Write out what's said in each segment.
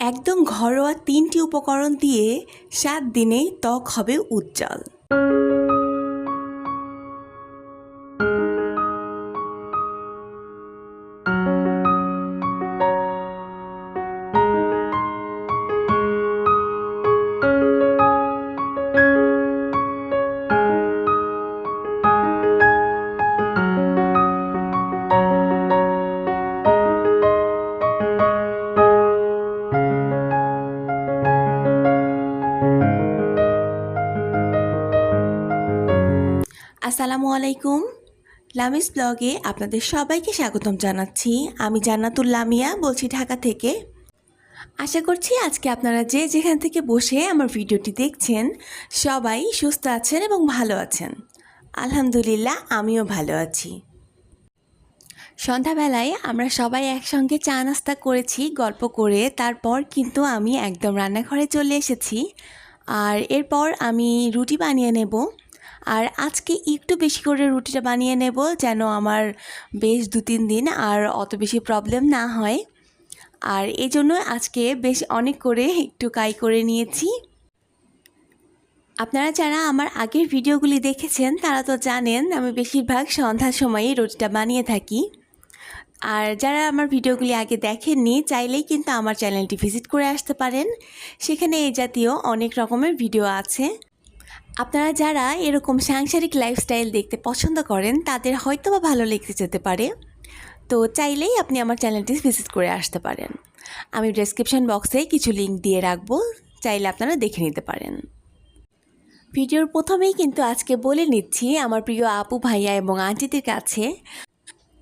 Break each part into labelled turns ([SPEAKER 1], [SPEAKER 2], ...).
[SPEAKER 1] একদম ঘরোয়া ৩টি উপকরণ দিয়ে ৭ দিনেই ত্বক হবে উজ্জ্বল। আসসালামু আলাইকুম। লামিস ব্লগে আপনাদের সবাইকে স্বাগতম জানাচ্ছি। আমি জান্নাতুল লামিয়া বলছি ঢাকা থেকে। আশা করছি আজকে আপনারা যে যেখান থেকে বসে আমার ভিডিওটি দেখছেন সবাই সুস্থ আছেন এবং ভালো আছেন। আলহামদুলিল্লাহ, আমিও ভালো আছি। সন্ধ্যাবেলায় আমরা সবাই একসঙ্গে চা নাস্তা করেছি গল্প করে। তারপর কিন্তু আমি একদম রান্নাঘরে চলে এসেছি। আর এরপর আমি রুটি বানিয়ে নেব। আর আজকে একটু বেশি করে রুটিটা বানিয়ে নেব যেন আমার বেশ ২-৩ দিন আর অত বেশি প্রবলেম না হয়। আর এই জন্য আজকে বেশ অনেক করে একটু কাই করে নিয়েছি। আপনারা যারা আমার আগের ভিডিওগুলি দেখেছেন তারা তো জানেন আমি বেশিরভাগ সন্ধ্যার সময়ই রুটিটা বানিয়ে থাকি। আর যারা আমার ভিডিওগুলি আগে দেখেননি চাইলেই কিন্তু আমার চ্যানেলটি ভিজিট করে আসতে পারেন। সেখানে এই জাতীয় অনেক রকমের ভিডিও আছে। আপনারা যারা এরকম সাংসারিক লাইফস্টাইল দেখতে পছন্দ করেন তাদের হয়তো বা ভালো লেগে যেতে পারে। তো চাইলেই আপনি আমার চ্যানেলটি ভিজিট করে আসতে পারেন। আমি ডেসক্রিপশন বক্সে কিছু লিঙ্ক দিয়ে রাখবো, চাইলে আপনারা দেখে নিতে পারেন। ভিডিওর প্রথমেই কিন্তু আজকে বলে নিচ্ছি আমার প্রিয় আপু ভাইয়া এবং আন্টিদের কাছে,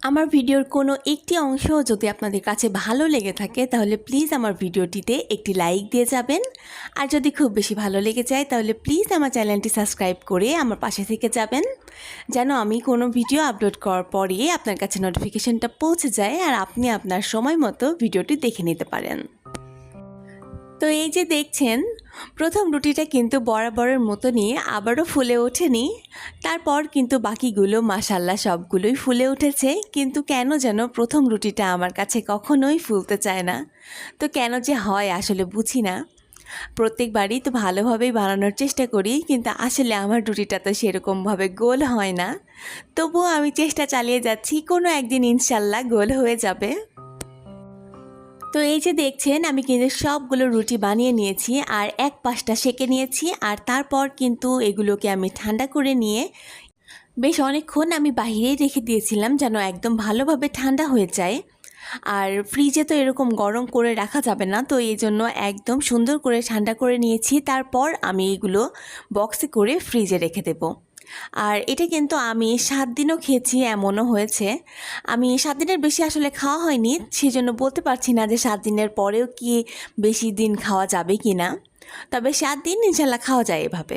[SPEAKER 1] আমার ভিডিওর কোনো একটি অংশ যদি আপনাদের কাছে ভালো লেগে থাকে তাহলে প্লিজ আমার ভিডিওটিতে একটি লাইক দিয়ে যাবেন। আর যদি খুব বেশি ভালো লেগে যায় তাহলে প্লিজ আমার চ্যানেলটি সাবস্ক্রাইব করে আমার পাশে থেকে যাবেন, যেন আমি কোনো ভিডিও আপলোড করার পরে আপনার কাছে নোটিফিকেশনটা পৌঁছে যায় আর আপনি আপনার সময় মতো ভিডিওটি দেখে নিতে পারেন। তো এই যে দেখছেন প্রথম রুটিটা কিন্তু বরাবরের মতনই আবারও ফুলে ওঠেনি। তারপর কিন্তু বাকিগুলো মাশাল্লাহ সবগুলোই ফুলে উঠেছে, কিন্তু কেন যেন প্রথম রুটিটা আমার কাছে কখনোই ফুলতে চায় না। তো কেন যে হয় আসলে বুঝি না। প্রত্যেকবারই তো ভালোভাবেই বানানোর চেষ্টা করি, কিন্তু আসলে আমার রুটিটা তো সেরকমভাবে গোল হয় না। তবুও আমি চেষ্টা চালিয়ে যাচ্ছি, কোনো একদিন ইনশাল্লাহ গোল হয়ে যাবে। তো এই যে দেখছেন আমি কিন্তু সবগুলো রুটি বানিয়ে নিয়েছি আর এক পাশটা সেঁকে নিয়েছি। আর তারপর কিন্তু এগুলোকে আমি ঠান্ডা করে নিয়ে বেশ অনেকক্ষণ আমি বাইরেই রেখে দিয়েছিলাম যেন একদম ভালোভাবে ঠান্ডা হয়ে যায়। আর ফ্রিজে তো এরকম গরম করে রাখা যাবে না, তো এই জন্য একদম সুন্দর করে ঠান্ডা করে নিয়েছি। তারপর আমি এগুলো বক্সে করে ফ্রিজে রেখে দেবো। আর এটা কিন্তু আমি ৭ দিনও খেয়েছি, এমনও হয়েছে। আমি ৭ দিনের বেশি আসলে খাওয়া হয়নি, সেজন্য বলতে পারছি না যে ৭ দিনের পরেও কি বেশি দিন খাওয়া যাবে কি না। তবে ৭ দিন ইনশাল্লাহ খাওয়া যায় এভাবে।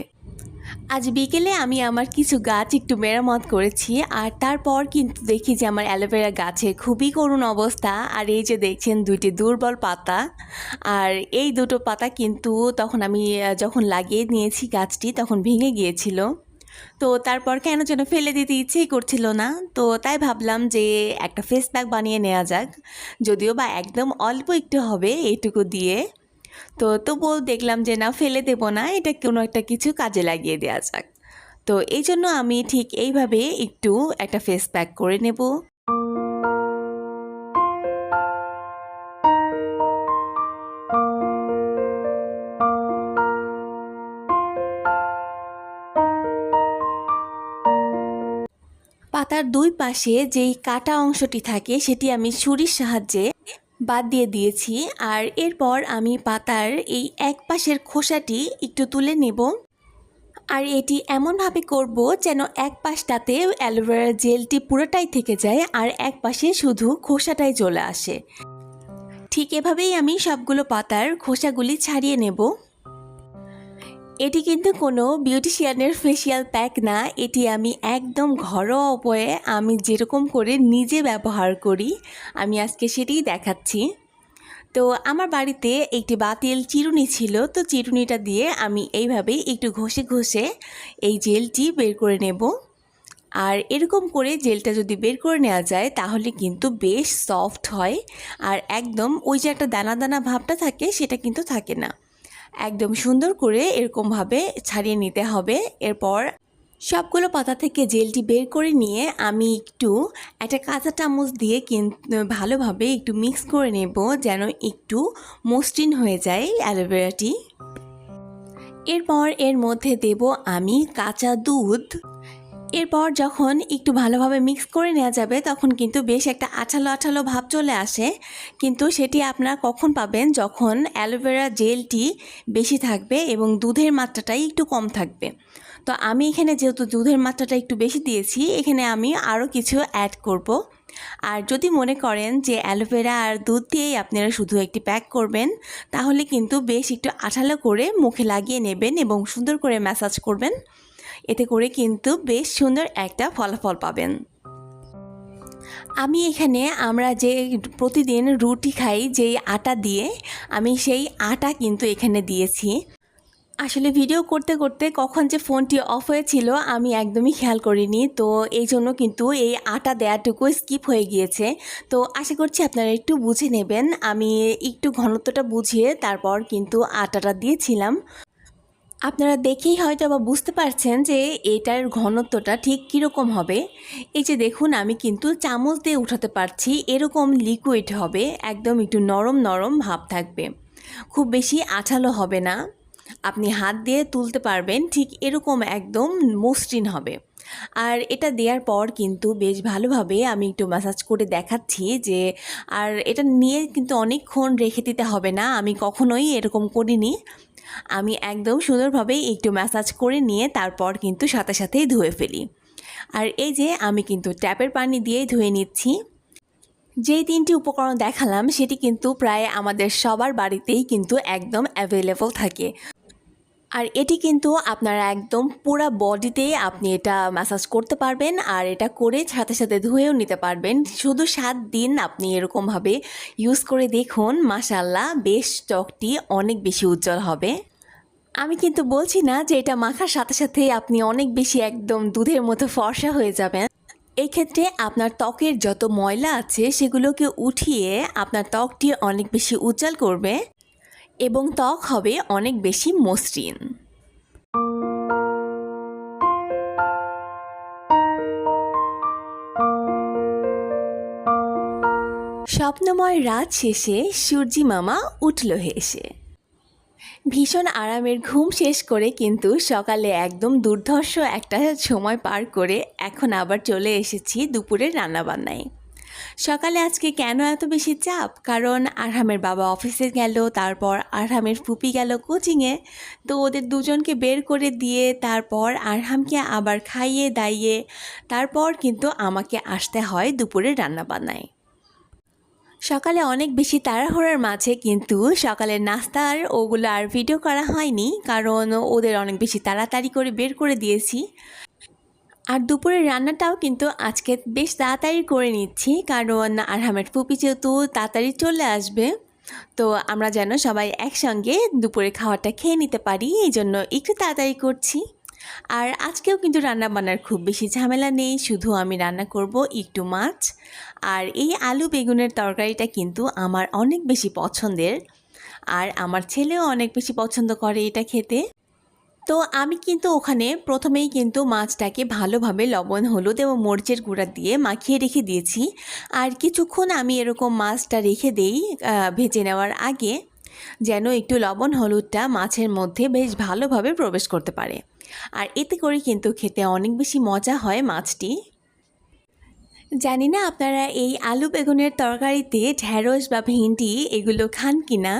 [SPEAKER 1] আজ বিকেলে আমি আমার কিছু গাছ একটু মেরামত করেছি আর তারপর কিন্তু দেখি যে আমার অ্যালোভেরা গাছে খুবই করুণ অবস্থা। আর এই যে দেখছেন ২টি দুর্বল পাতা, আর এই দুটো পাতা কিন্তু তখন আমি যখন লাগিয়ে নিয়েছি গাছটি তখন ভেঙে গিয়েছিল। তো তারপর কেন যেন ফেলে দিতে ইচ্ছেই করছিল না, তো তাই ভাবলাম যে একটা ফেস প্যাক বানিয়ে নেওয়া যাক, যদিও বা একদম অল্প একটু হবে এইটুকু দিয়ে। তো তবুও দেখলাম যে না, ফেলে দেব না, এটা কোনো একটা কিছু কাজে লাগিয়ে দেওয়া যাক। তো এই জন্য আমি ঠিক এইভাবে একটু একটা ফেস প্যাক করে নেব। পাতার দুই পাশে যেই কাটা অংশটি থাকে সেটি আমি ছুরির সাহায্যে বাদ দিয়ে দিয়েছি। আর এরপর আমি পাতার এই এক পাশের খোসাটি একটু তুলে নেব। আর এটি এমনভাবে করব যেন এক পাশটাতে অ্যালোভেরা জেলটি পুরোটাই থেকে যায় আর এক পাশে শুধু খোসাটাই চলে আসে। ঠিক এভাবেই আমি সবগুলো পাতার খোসাগুলি ছাড়িয়ে নেব। এটি কিন্তু কোনো বিউটিশিয়ানের ফেসিয়াল প্যাক না, এটি আমি একদম ঘরোয়া উপায়ে আমি যেরকম করে নিজে ব্যবহার করি আমি আজকে সেটিই দেখাচ্ছি। তো আমার বাড়িতে একটি বাতিল চিরুনি ছিল, তো চিরুনিটা দিয়ে আমি এইভাবেই একটু ঘষে ঘষে এই জেলটি বের করে নেব। আর এরকম করে জেলটা যদি বের করে নেওয়া যায় তাহলে কিন্তু বেশ সফট হয়, আর একদম ওই যে একটা দানা দানা ভাবটা থাকে সেটা কিন্তু থাকে না। একদম সুন্দর করে এরকমভাবে ছাড়িয়ে নিতে হবে। এরপর সবগুলো পাতা থেকে জেলটি বের করে নিয়ে আমি একটু একটা কাঁচা চামচ দিয়ে কিন্তু ভালোভাবে একটু মিক্স করে নেব, যেন একটু মসৃণ হয়ে যায় অ্যালোভেরাটি। এরপর এর মধ্যে দেব আমি কাঁচা দুধ। এরপর যখন একটু ভালোভাবে মিক্স করে নেওয়া যাবে তখন কিন্তু বেশ একটা আঠালো আঠালো ভাব চলে আসে, কিন্তু সেটি আপনারা কখন পাবেন, যখন অ্যালোভেরা জেলটি বেশি থাকবে এবং দুধের মাত্রাটাই একটু কম থাকবে। তো আমি এখানে যেহেতু দুধের মাত্রাটা একটু বেশি দিয়েছি, এখানে আমি আরও কিছু অ্যাড করব। আর যদি মনে করেন যে অ্যালোভেরা আর দুধ দিয়েই আপনারা শুধু একটি প্যাক করবেন, তাহলে কিন্তু বেশ একটু আঠালো করে মুখে লাগিয়ে নেবেন এবং সুন্দর করে ম্যাসাজ করবেন। এতে করে কিন্তু বেশ সুন্দর একটা ফলাফল পাবেন। আমি এখানে আমরা যে প্রতিদিন রুটি খাই যেই আটা দিয়ে, আমি সেই আটা কিন্তু এখানে দিয়েছি। আসলে ভিডিও করতে করতে কখন যে ফোনটি অফ হয়েছিল আমি একদমই খেয়াল করিনি, তো এই জন্য কিন্তু এই আটা দেওয়াটুকু স্কিপ হয়ে গিয়েছে। তো আশা করছি আপনারা একটু বুঝে নেবেন। আমি একটু ঘনত্বটা বুঝিয়ে তারপর কিন্তু আটাটা দিয়েছিলাম। আপনারা দেখেই হয়তো বা বুঝতে পারছেন যে এটার ঘনত্বটা ঠিক কীরকম হবে। এই যে দেখুন, আমি কিন্তু চামচ দিয়ে উঠাতে পারছি, এরকম লিকুইড হবে, একদম একটু নরম নরম ভাব থাকবে, খুব বেশি আঠালো হবে না। আপনি হাত দিয়ে তুলতে পারবেন, ঠিক এরকম একদম মসৃণ হবে। আর এটা দেওয়ার পর কিন্তু বেশ ভালোভাবে আমি একটু ম্যাসাজ করে দেখাচ্ছি যে, আর এটা নিয়ে কিন্তু অনেকক্ষণ রেখে দিতে হবে না, আমি কখনোই এরকম করিনি। আমি একদম সুন্দরভাবে একটু ম্যাসাজ করে নিয়ে তারপর কিন্তু সাথে সাথেই ধুয়ে ফেলি। আর এই যে আমি কিন্তু ট্যাপের পানি দিয়েই ধুয়ে নিচ্ছি। যেই 3টি উপকরণ দেখালাম সেটি কিন্তু প্রায় আমাদের সবার বাড়িতেই কিন্তু একদম অ্যাভেলেবল থাকে। আর এটি কিন্তু আপনারা একদম পুরো বডিতেই আপনি এটা ম্যাসাজ করতে পারবেন, আর এটা করে সাথে সাথে ধুয়েও নিতে পারবেন। শুধু 7 দিন আপনি এরকমভাবে ইউজ করে দেখুন, মাশাআল্লাহ বেশ ত্বকটি অনেক বেশি উজ্জ্বল হবে। আমি কিন্তু বলছি না যে এটা মাখার সাথে সাথেই আপনি অনেক বেশি একদম দুধের মতো ফর্সা হয়ে যাবেন। এই ক্ষেত্রে আপনার ত্বকের যত ময়লা আছে সেগুলোকে উঠিয়ে আপনার ত্বকটি অনেক বেশি উজ্জ্বল করবে এবং ত্বক হবে অনেক বেশি মসৃণ। স্বপ্নময় রাত শেষে সূর্যি মামা উঠল হেসে। ভীষণ আরামের ঘুম শেষ করে কিন্তু সকালে একদম দুর্ধর্ষ একটা সময় পার করে এখন আবার চলে এসেছি দুপুরের রান্নাবান্নায়। সকালে আজকে কেন এত বেশি চাপ, কারণ আরহামের বাবা অফিসে গেল, তারপর আরহামের ফুপি গেল কোচিংয়ে। তো ওদের দুজনকে বের করে দিয়ে তারপর আরহামকে আবার খাইয়ে দাইয়ে তারপর কিন্তু আমাকে আসতে হয় দুপুরের রান্নাবান্নায়। সকালে অনেক বেশি তাড়াহুড়োর মাঝে কিন্তু সকালের নাস্তার ওগুলো আর ভিডিও করা হয়নি, কারণ ওদের অনেক বেশি তাড়াতাড়ি করে বের করে দিয়েছি। আর দুপুরের রান্নাটাও কিন্তু আজকে বেশ তাড়াতাড়ি করে নিচ্ছি, কারণ আরহামের ফুপি যেহেতু তাড়াতাড়ি চলে আসবে, তো আমরা যেন সবাই একসঙ্গে দুপুরে খাওয়াটা খেয়ে নিতে পারি, এই জন্য একটু তাড়াতাড়ি করছি। আর আজকেও কিন্তু রান্না বান্নার খুব বেশি ঝামেলা নেই, শুধু আমি রান্না করব একটু মাছ। আর এই আলু বেগুনের তরকারিটা কিন্তু আমার অনেক বেশি পছন্দের, আর আমার ছেলেও অনেক বেশি পছন্দ করে এটা খেতে। তো আমি কিন্তু ওখানে প্রথমেই কিন্তু মাছটাকে ভালোভাবে লবণ হলুদ এবং মরিচের গুঁড়া দিয়ে মাখিয়ে রেখে দিয়েছি। আর কিছুক্ষণ আমি এরকম মাছটা রেখে দেই ভেজে নেওয়ার আগে, যেন একটু লবণ হলুদটা মাছের মধ্যে বেশ ভালোভাবে প্রবেশ করতে পারে। আর এতে করে কিন্তু খেতে অনেক বেশি মজা হয় মাছটি। জানি না আপনারা এই আলু বেগুনের তরকারিতে ঢ্যাঁড়স বা ভেন্ডি এগুলো খান কি না,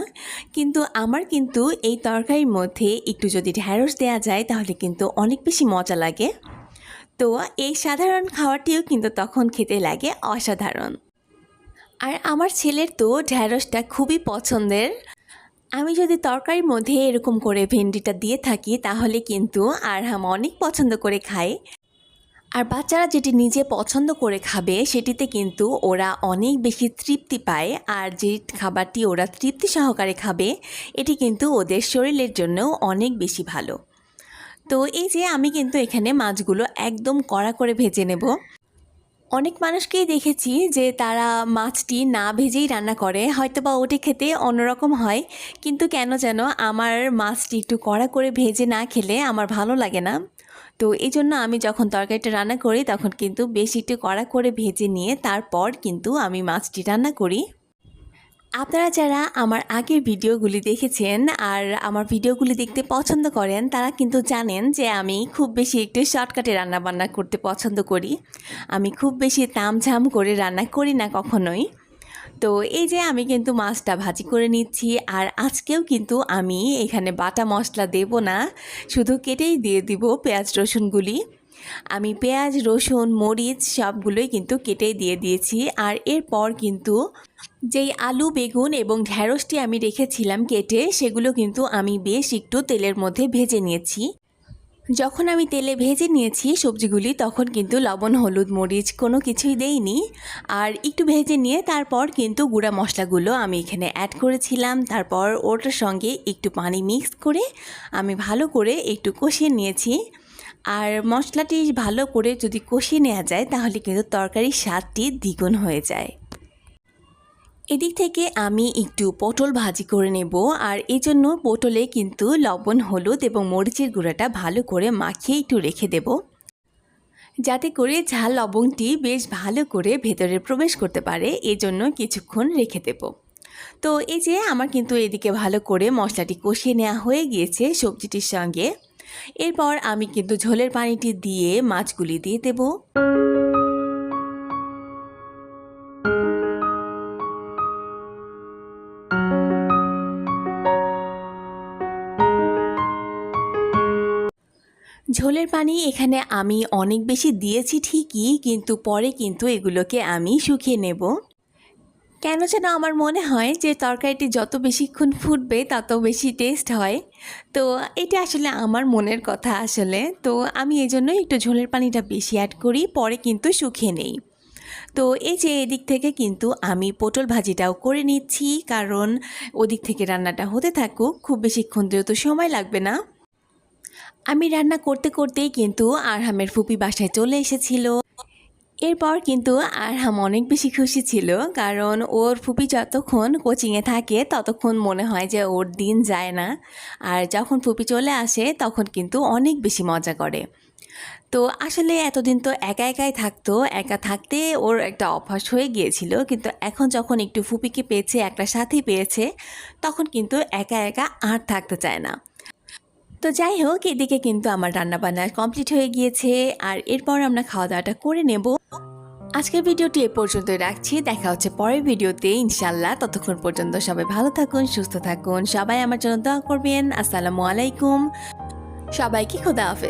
[SPEAKER 1] কিন্তু আমার কিন্তু এই তরকারির মধ্যে একটু যদি ঢ্যাঁড়স দেওয়া যায় তাহলে কিন্তু অনেক বেশি মজা লাগে। তো এই সাধারণ খাওয়াটিও কিন্তু তখন খেতে লাগে অসাধারণ। আর আমার ছেলের তো ঢ্যাঁড়সটা খুবই পছন্দের। আমি যদি তরকারির মধ্যে এরকম করে ভেন্ডিটা দিয়ে থাকি তাহলে কিন্তু আরহাম অনেক পছন্দ করে খায়। আর বাচ্চারা যেটি নিজে পছন্দ করে খাবে সেটিতে কিন্তু ওরা অনেক বেশি তৃপ্তি পায়, আর যে খাবারটি ওরা তৃপ্তি সহকারে খাবে এটি কিন্তু ওদের শরীরের জন্যও অনেক বেশি ভালো। তো এই যে আমি কিন্তু এখানে মাছগুলো একদম কড়া করে ভেজে নেব। অনেক মানুষকেই দেখেছি যে তারা মাছটি না ভেজেই রান্না করে, হয়তোবা ওটি খেতে অন্যরকম হয়, কিন্তু কেন যেন আমার মাছটি একটু কড়া করে ভেজে না খেলে আমার ভালো লাগে না। তো এই জন্য আমি যখন তরকারিটা রান্না করি তখন কিন্তু বেশ একটু কড়া করে ভেজে নিয়ে তারপর কিন্তু আমি মাছটি রান্না করি। আপনারা যারা আমার আগের ভিডিওগুলি দেখেছেন আর আমার ভিডিওগুলি দেখতে পছন্দ করেন তারা কিন্তু জানেন যে আমি খুব বেশি একটু শর্টকাটে রান্নাবান্না করতে পছন্দ করি। আমি খুব বেশি তামঝাম করে রান্না করি না কখনোই। তো এই যে আমি কিন্তু মাছটা ভাজি করে নিচ্ছি, আর আজকেও কিন্তু আমি এখানে বাটা মশলা দেব না, শুধু কেটেই দিয়ে দিব পেঁয়াজ রসুনগুলি। আমি পেঁয়াজ রসুন মরিচ সবগুলোই কিন্তু কেটেই দিয়ে দিয়েছি। আর এরপর কিন্তু যেই আলু বেগুন এবং ঢ্যাঁড়সটি আমি রেখেছিলাম কেটে, সেগুলো কিন্তু আমি বেশ একটু তেলের মধ্যে ভেজে নিয়েছি। যখন আমি তেলে ভেজে নিয়েছি সবজিগুলি তখন কিন্তু লবণ হলুদ মরিচ কোনো কিছুই দেইনি। আর একটু ভেজে নিয়ে তারপর কিন্তু গুঁড়া মশলাগুলো আমি এখানে অ্যাড করেছিলাম। তারপর ওটার সঙ্গে একটু পানি মিক্স করে আমি ভালো করে একটু কষিয়ে নিয়েছি। আর মশলাটি ভালো করে যদি কষিয়ে নেওয়া যায় তাহলে কিন্তু তরকারির স্বাদটি দ্বিগুণ হয়ে যায়। এদিক থেকে আমি একটু পটল ভাজি করে নেব, আর এই জন্য পটলে কিন্তু লবণ হলুদ এবং মরিচের গুঁড়াটা ভালো করে মাখিয়ে একটু রেখে দেব, যাতে করে ঝাল লবণটি বেশ ভালো করে ভেতরে প্রবেশ করতে পারে, এজন্য কিছুক্ষণ রেখে দেব। তো এই যে আমার কিন্তু এদিকে ভালো করে মশলাটি কষিয়ে নেওয়া হয়ে গিয়েছে সবজিটির সঙ্গে। এরপর আমি কিন্তু ঝোলের পানিটি দিয়ে মাছগুলি দিয়ে দেব। ঝোলের পানি এখানে আমি অনেক বেশি দিয়েছি ঠিকই, কিন্তু পরে কিন্তু এগুলোকে আমি শুকিয়ে নেব। কেন যেন আমার মনে হয় যে তরকারিটি যত বেশিক্ষণ ফুটবে তত বেশি টেস্ট হয়। তো এটা আসলে আমার মনের কথা আসলে। তো আমি এই জন্য একটু ঝোলের পানিটা বেশি অ্যাড করি, পরে কিন্তু শুকিয়ে নেই। তো এই যে এদিক থেকে কিন্তু আমি পটল ভাজিটাও করে নিচ্ছি, কারণ ওদিক থেকে রান্নাটা হতে থাকুক, খুব বেশিক্ষণ যেহেতু সময় লাগবে না। আমি রান্না করতে করতেই কিন্তু আরহামের ফুপি বাসায় চলে এসেছিল। এরপর কিন্তু আরহাম অনেক বেশি খুশি ছিল, কারণ ওর ফুপি যতক্ষণ কোচিংয়ে থাকে ততক্ষণ মনে হয় যে ওর দিন যায় না, আর যখন ফুপি চলে আসে তখন কিন্তু অনেক বেশি মজা করে। তো আসলে এতদিন তো একা একাই থাকতো, একা থাকতে ওর একটা অভ্যাস হয়ে গিয়েছিল, কিন্তু এখন যখন একটু ফুপিকে পেয়েছে, একটা সাথী পেয়েছে, তখন কিন্তু একা একা আর থাকতে চায় না। তো যাই হোক, এদিকে কিন্তু আমার রান্নাবান্না কমপ্লিট হয়ে গিয়েছে, আর এরপর আমরা খাওয়া দাওয়াটা করে নেব। আজকের ভিডিওটি এ পর্যন্তই রাখছি, দেখা হচ্ছে পরের ভিডিওতে ইনশাল্লাহ। ততক্ষণ পর্যন্ত সবাই ভালো থাকুন, সুস্থ থাকুন, সবাই আমার জন্য দোয়া করবেন। আসসালামু আলাইকুম, সবাইকে খোদা হাফেজ।